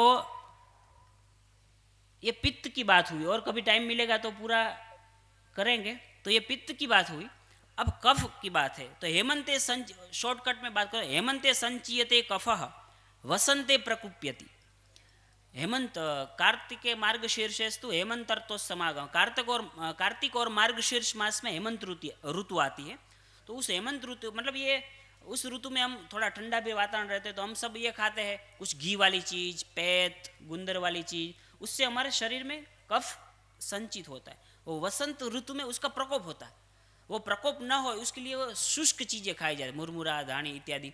ये पित्त की बात हुई, और कभी टाइम मिलेगा तो पूरा करेंगे। तो ये पित्त की बात हुई। अब कफ की बात है। तो हेमंते शॉर्टकट में बात करो, हेमंते संचीयते कफः वसंते प्रकुप्यति। हेमंत कार्तिके मार्गशीर्षेस्तु हेमंतर्तो समागम। कार्तिक और मार्गशीर्ष मास में हेमंत ऋतु आती है। तो उस हेमंत ऋतु मतलब ये उस ऋतु में हम थोड़ा ठंडा भी वातावरण रहते हैं, तो हम सब ये खाते हैं कुछ घी वाली चीज़, पैत गुंदर वाली चीज़, उससे हमारे शरीर में कफ संचित होता है। वो वसंत ऋतु में उसका प्रकोप होता है। वो प्रकोप न हो उसके लिए वो शुष्क चीज़ें खाई जाए, मुरमुरा, धानी इत्यादि,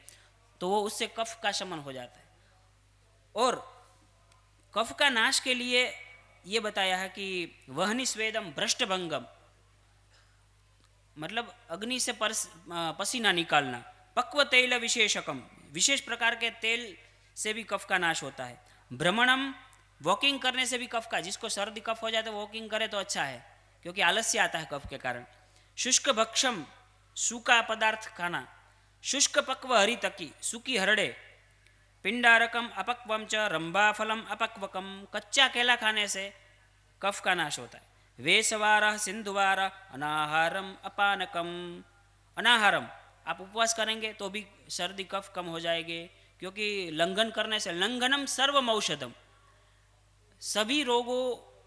तो वो उससे कफ का शमन हो जाता है। और कफ का नाश के लिए ये बताया है कि वहनि स्वेदम भ्रष्टभंगम, मतलब अग्नि से पसीना निकालना, पक्व तेल विशेषकम, विशेष प्रकार के तेल से भी कफ का नाश होता है। भ्रमणम, वॉकिंग करने से भी कफ का, जिसको सर्दी कफ हो जाए तो वॉकिंग करे तो अच्छा है, क्योंकि आलस्य आता है कफ के कारण। शुष्क भक्षम, सूखा पदार्थ खाना, शुष्क पक्व हरितकी, सूखी हरड़े, पिंडारकम अपक्वम च रंभाफलम अपक्वकम, कच्चा केला खाने से कफ का नाश होता है। वेसवार सिंधुवार अनाहारम अपानकम, अनाहारम आप उपवास करेंगे तो भी सर्दी कफ कम हो जाएंगे, क्योंकि लंघन करने से, लंघनम सर्वम औषधम, सभी रोगों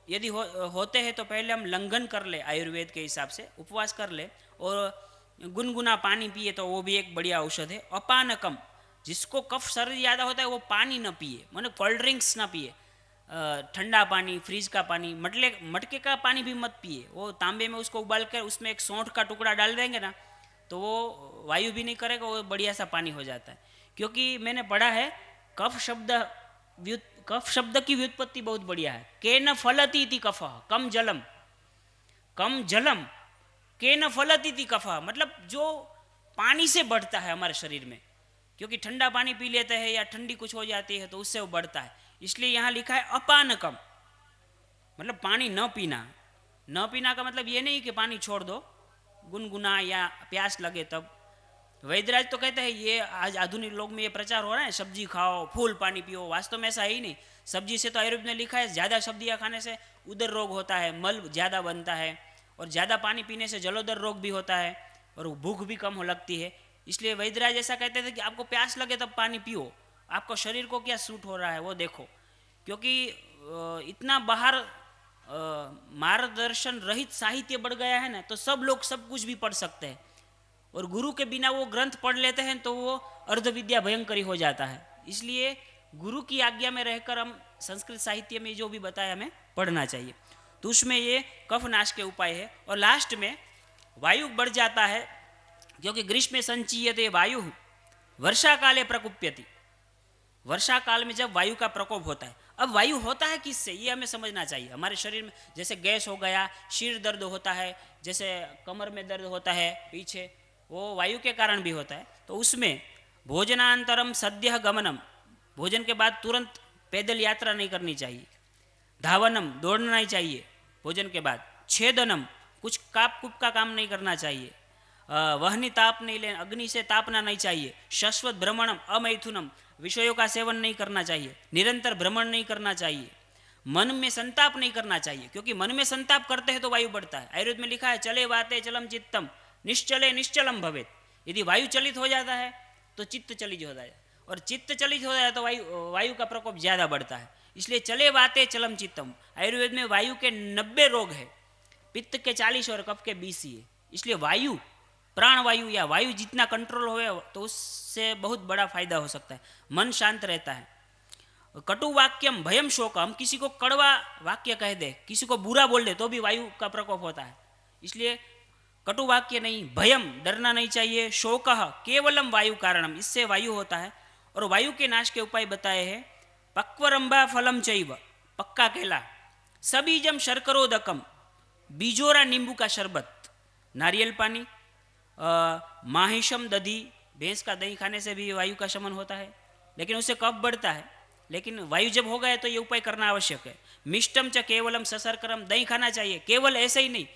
यदि होते हैं तो पहले हम लंघन कर ले, आयुर्वेद के हिसाब से उपवास कर ले और गुनगुना पानी पिए तो वो भी एक बढ़िया औषध है। अपानकम, जिसको कफ सर्दी ज़्यादा होता है वो पानी न पिए, मतलब कोल्ड ड्रिंक्स ना पिए, ठंडा पानी, फ्रिज का पानी, मटके का पानी भी मत पिए। वो तांबे में उसको उबाल कर उसमें एक सौंठ का टुकड़ा डाल देंगे ना, तो वो वायु भी नहीं करेगा, वो बढ़िया सा पानी हो जाता है। क्योंकि मैंने पढ़ा है कफ शब्द की व्युत्पत्ति बहुत बढ़िया है। केन फलती इति कफः, कम जलम, कम जलम, केन फलती इति कफः, मतलब जो पानी से बढ़ता है हमारे शरीर में, क्योंकि ठंडा पानी पी लेते हैं या ठंडी कुछ हो जाती है तो उससे वो बढ़ता है। इसलिए यहाँ लिखा है अपानकम, मतलब पानी न पीना। न पीना का मतलब ये नहीं कि पानी छोड़ दो, गुनगुना या प्यास लगे तब। वैद्यराज तो कहते हैं, ये आज आधुनिक लोग में ये प्रचार हो रहा है सब्जी खाओ, फूल पानी पियो, वास्तव में ऐसा है ही नहीं। सब्जी से तो आयुर्वेद में लिखा है ज़्यादा सब्जियाँ खाने से उदर रोग होता है, मल ज़्यादा बनता है, और ज़्यादा पानी पीने से जलोदर रोग भी होता है और भूख भी कम हो लगती है। इसलिए वैद्यराज ऐसा कहते थे कि आपको प्यास लगे तब पानी पियो, आपको शरीर को क्या सूट हो रहा है वो देखो। क्योंकि इतना बाहर मार्गदर्शन रहित साहित्य बढ़ गया है ना, तो सब लोग सब कुछ भी पढ़ सकते हैं, और गुरु के बिना वो ग्रंथ पढ़ लेते हैं तो वो अर्धविद्या भयंकरी हो जाता है। इसलिए गुरु की आज्ञा में रहकर हम संस्कृत साहित्य में जो भी बताया हमें पढ़ना चाहिए। तो उसमें ये कफ नाश के उपाय है। और लास्ट में वायु बढ़ जाता है, क्योंकि ग्रीष्म संचीयते वायु वर्षा काले प्रकुप्यति, वर्षा काल में जब वायु का प्रकोप होता है। अब वायु होता है किससे, ये हमें समझना चाहिए। हमारे शरीर में जैसे गैस हो गया, सिर दर्द होता है, जैसे कमर में दर्द होता है पीछे, वो वायु के कारण भी होता है। तो उसमें भोजनांतरम सद्य गमनम, भोजन के बाद तुरंत पैदल यात्रा नहीं करनी चाहिए। धावनम, दौड़ना नहीं चाहिए भोजन के बाद। छेदनम, कुछ काप कुप का काम नहीं करना चाहिए। वहनी ताप नहीं लेना, अग्नि से तापना नहीं चाहिए। शश्वत भ्रमणम, अमैथुनम, विषयों का सेवन नहीं करना चाहिए। निरंतर भ्रमण नहीं करना चाहिए। मन में संताप नहीं करना चाहिए, क्योंकि मन में संताप करते हैं तो वायु बढ़ता है। आयुर्वेद में लिखा है चले वाते चलम चित्तम, निश्चले निश्चलम भवेत। यदि वायु चलित हो जाता है तो चित्त चलित हो जाए, और चित्त चलित हो जाए तो वायु का प्रकोप ज़्यादा बढ़ता है। इसलिए चले वाते चलम चित्तम। आयुर्वेद में वायु के 90 रोग है। पित्त के 40 और कफ के 20 ही है। इसलिए वायु, प्राणवायु या वायु जितना कंट्रोल हो तो उससे बहुत बड़ा फायदा हो सकता है, मन शांत रहता है। कटु वाक्यम भयम शोक, हम किसी को कड़वा वाक्य कह दे, किसी को बुरा बोल दे तो भी वायु का प्रकोप होता है। इसलिए कटु वाक्य नहीं, भयम डरना नहीं चाहिए, शोक केवलम वायु कारणम, इससे वायु होता है। और वायु के नाश के उपाय बताए हैं, पक्वरंबा फलम चैव, पक्का केला, सबीजम शर्करोदकम, बीजोरा नींबू का शरबत, नारियल पानी, माहिशम दधी, भैंस का दही खाने से भी वायु का शमन होता है, लेकिन उससे कफ बढ़ता है। लेकिन वायु जब हो गए तो ये उपाय करना आवश्यक है। मिष्टम च केवलम ससरकरम, दही खाना चाहिए, केवल ऐसे ही नहीं,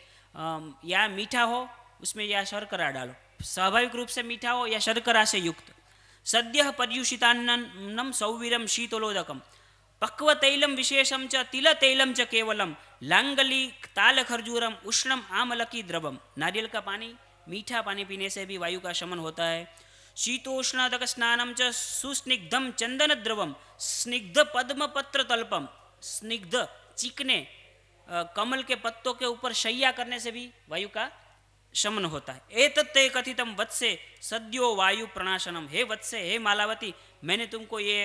या मीठा हो उसमें या शर्करा डालो, स्वाभाविक रूप से मीठा हो या शर्करा से युक्त। सद्य पर्युषितान्नम सौवीरम शीतलोदकम, पक्व तैलम विशेषम च तिल तैलम च केवलम, लांगली ताल खरजूरम उष्णम आमलकी द्रवम, नारियल का पानी, मीठा पानी पीने से भी वायु का शमन होता है। शीतोष्णादक स्नानम च सुस्निग्धम चंदन द्रवम, स्निग्ध पद्म पत्र तल्पम, स्निग्ध चिकने कमल के पत्तों के ऊपर शैया करने से भी वायु का शमन होता है। एतत्ते कथितम वत्से सद्यो वायु प्रणाशनम, हे वत्से, हे मालावती, मैंने तुमको ये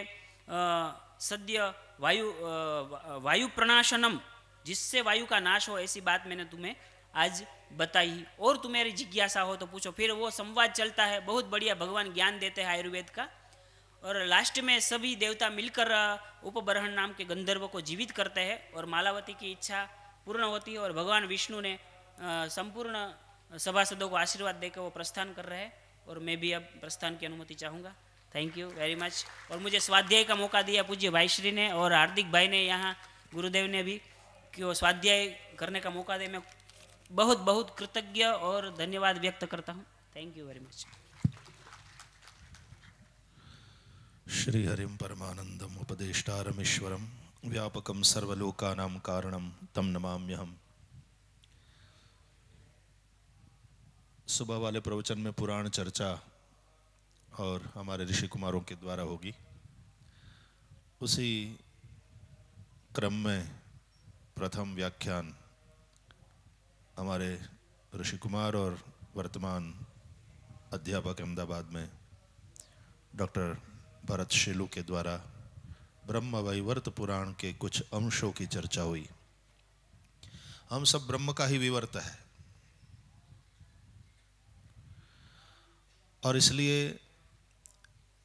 सद्य वायु प्रणाशनम, जिससे वायु का नाश हो, ऐसी बात मैंने तुम्हें आज बताई। और तुम्हारी जिज्ञासा हो तो पूछो। फिर वो संवाद चलता है, बहुत बढ़िया भगवान ज्ञान देते हैं आयुर्वेद का। और लास्ट में सभी देवता मिलकर उपबरहण नाम के गंधर्व को जीवित करते हैं और मालावती की इच्छा पूर्ण होती है। और भगवान विष्णु ने संपूर्ण सभासदों को आशीर्वाद देकर वो प्रस्थान कर रहे हैं। और मैं भी अब प्रस्थान की अनुमति चाहूँगा। Thank you very much. और मुझे स्वाध्याय का मौका दिया पूज्य भाई श्री ने और हार्दिक भाई ने, यहाँ गुरुदेव ने भी, कि वो स्वाध्याय करने का मौका दे। मैं बहुत बहुत कृतज्ञ और धन्यवाद व्यक्त करता हूँ। Thank you very much. श्री हरिम परमानंदम उपदेष्टारमीश्वरम व्यापकम सर्वलोकानां कारणम तम नमाम्यहम। सुबह वाले प्रवचन में पुराण चर्चा और हमारे ऋषि कुमारों के द्वारा होगी। उसी क्रम में प्रथम व्याख्यान हमारे ऋषि कुमार और वर्तमान अध्यापक अहमदाबाद में डॉक्टर भरत शीलू के द्वारा ब्रह्म वैवर्त पुराण के कुछ अंशों की चर्चा हुई। हम सब ब्रह्म का ही विवर्त है और इसलिए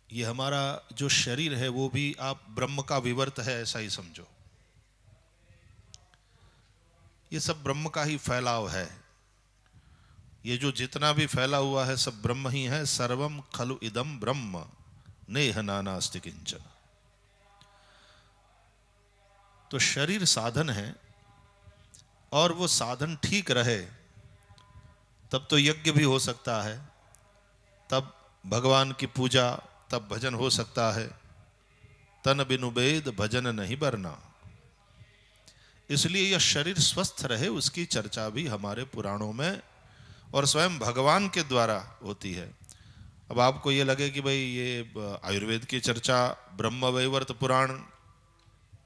ये हमारा जो शरीर है वो भी आप ब्रह्म का विवर्त है ऐसा ही समझो। ये सब ब्रह्म का ही फैलाव है। ये जो जितना भी फैला हुआ है सब ब्रह्म ही है। सर्वम खलु इदम ब्रह्म नेह नानास्ति किंचन। तो शरीर साधन है और वो साधन ठीक रहे तब तो यज्ञ भी हो सकता है, तब भगवान की पूजा, तब भजन हो सकता है। तन बिनु वेद भजन नहीं बरना। इसलिए यह शरीर स्वस्थ रहे उसकी चर्चा भी हमारे पुराणों में और स्वयं भगवान के द्वारा होती है। अब आपको ये लगे कि भाई ये आयुर्वेद की चर्चा ब्रह्म वैवर्त पुराण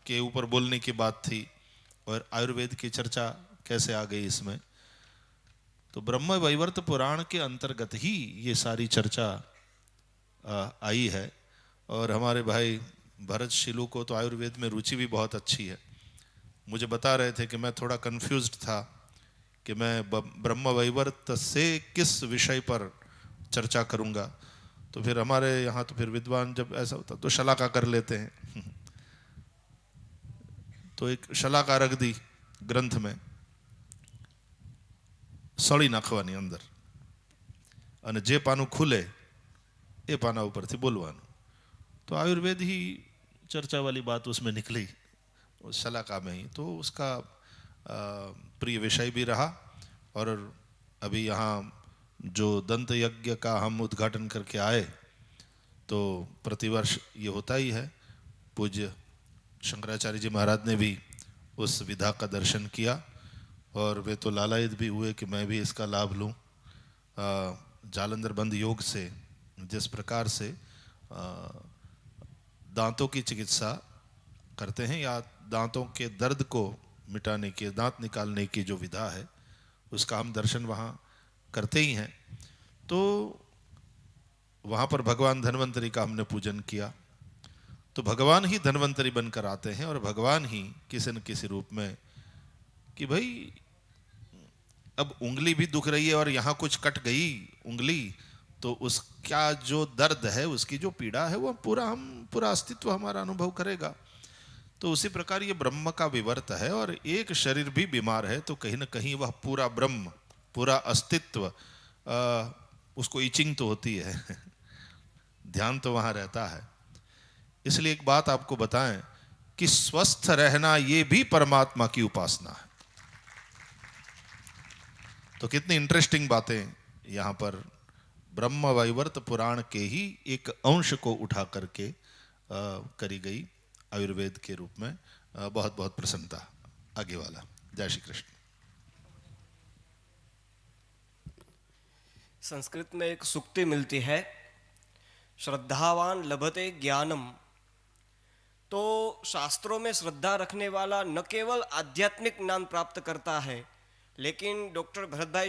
के ऊपर बोलने की बात थी और आयुर्वेद की चर्चा कैसे आ गई इसमें। तो ब्रह्म वैवर्त पुराण के अंतर्गत ही ये सारी चर्चा आई है। और हमारे भाई भरत शीलू को तो आयुर्वेद में रुचि भी बहुत अच्छी है। मुझे बता रहे थे कि मैं थोड़ा कंफ्यूज्ड था कि मैं ब्रह्म वैवर्त से किस विषय पर चर्चा करूंगा। तो फिर हमारे यहाँ तो फिर विद्वान जब ऐसा होता तो शलाका कर लेते हैं। तो एक शलाका रख दी ग्रंथ में, सड़ी नाखवानी अंदर અને જે પાનું खुले એ પાના ઉપરથી બોલવાનું। तो आयुर्वेद ही चर्चा वाली बात उसमें निकली उस शलाका में ही। तो उसका प्रिय विषय भी रहा। और अभी यहाँ जो दंत यज्ञ का हम उद्घाटन करके आए तो प्रतिवर्ष ये होता ही है। पूज्य शंकराचार्य जी महाराज ने भी उस विधा का दर्शन किया और वे तो लालायित भी हुए कि मैं भी इसका लाभ लूँ। जालंधर बंद योग से जिस प्रकार से दांतों की चिकित्सा करते हैं या दांतों के दर्द को मिटाने की, दांत निकालने की जो विधा है उसका हम दर्शन वहाँ करते ही हैं। तो वहाँ पर भगवान धन्वंतरी का हमने पूजन किया, तो भगवान ही धन्वंतरी बनकर आते हैं और भगवान ही किसी न किसी रूप में कि भाई अब उंगली भी दुख रही है और यहाँ कुछ कट गई उंगली, तो उसका जो दर्द है, उसकी जो पीड़ा है, वो पूरा अस्तित्व हमारा अनुभव करेगा। तो उसी प्रकार ये ब्रह्म का विवर्त है, और एक शरीर भी बीमार है तो कहीं ना कहीं वह पूरा ब्रह्म, पूरा अस्तित्व, उसको इचिंग तो होती है ध्यान तो वहां रहता है। इसलिए एक बात आपको बताएं कि स्वस्थ रहना ये भी परमात्मा की उपासना है। तो कितनी इंटरेस्टिंग बातें यहाँ पर ब्रह्म वैवर्त पुराण के ही एक अंश को उठा करके करी गई आयुर्वेद के रूप में। बहुत बहुत प्रसन्नता। आगे वाला। जय श्री कृष्ण। संस्कृत में एक सूक्ति मिलती है, श्रद्धावान लभते ज्ञानम। तो शास्त्रों में श्रद्धा रखने वाला न केवल आध्यात्मिक ज्ञान प्राप्त करता है, लेकिन डॉक्टर भरत भाई